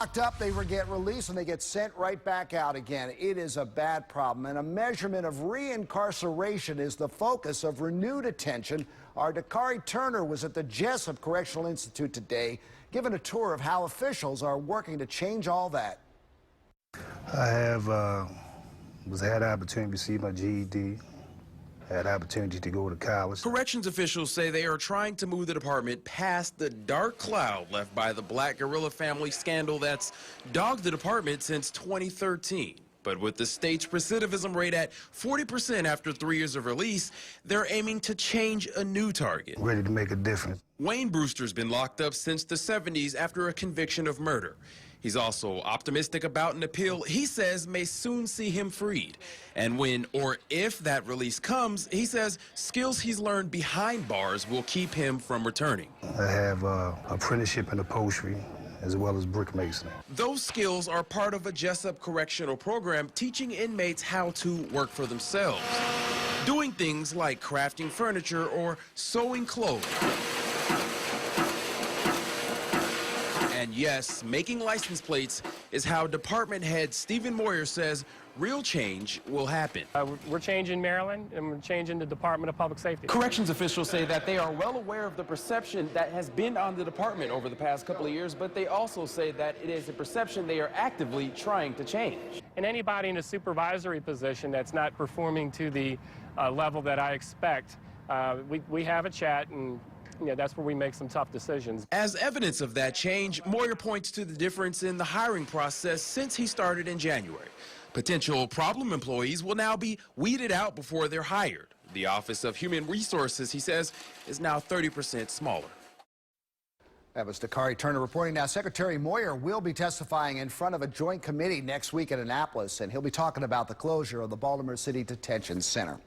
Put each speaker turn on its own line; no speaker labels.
Locked up, they get released and they get sent right back out again. It is a bad problem, and a measurement of reincarceration is the focus of renewed attention. Our Dakari Turner was at the Jessup Correctional Institute today, giving a tour of how officials are working to change all that.
I had the opportunity to receive my GED. Had the opportunity to go to college.
Corrections officials say they are trying to move the department past the dark cloud left by the Black Guerrilla family scandal that's dogged the department since 2013. But with the state's recidivism rate at 40% after 3 years of release, they're aiming to change a new target.
Ready to make a difference.
Wayne Brewster's been locked up since the 70s after a conviction of murder. He's also optimistic about an appeal he says may soon see him freed. And when or if that release comes, he says skills he's learned behind bars will keep him from returning.
I have apprenticeship in upholstery as well as brick masonry.
Those skills are part of a Jessup correctional program teaching inmates how to work for themselves, doing things like crafting furniture or sewing clothes. And yes, making license plates is how department head Stephen Moyer says real change will happen.
We're changing Maryland, and we're changing the Department of Public Safety.
Corrections officials say that they are well aware of the perception that has been on the department over the past couple of years, but they also say that it is a perception they are actively trying to change.
And anybody in a supervisory position that's not performing to the level that I expect, we have a chat, and that's where we make some tough decisions.
As evidence of that change, Moyer points to the difference in the hiring process since he started in January. Potential problem employees will now be weeded out before they're hired. The Office of Human Resources, he says, is now 30% smaller.
That was Dakari Turner reporting. Now, Secretary Moyer will be testifying in front of a joint committee next week at Annapolis, and he'll be talking about the closure of the Baltimore City Detention Center.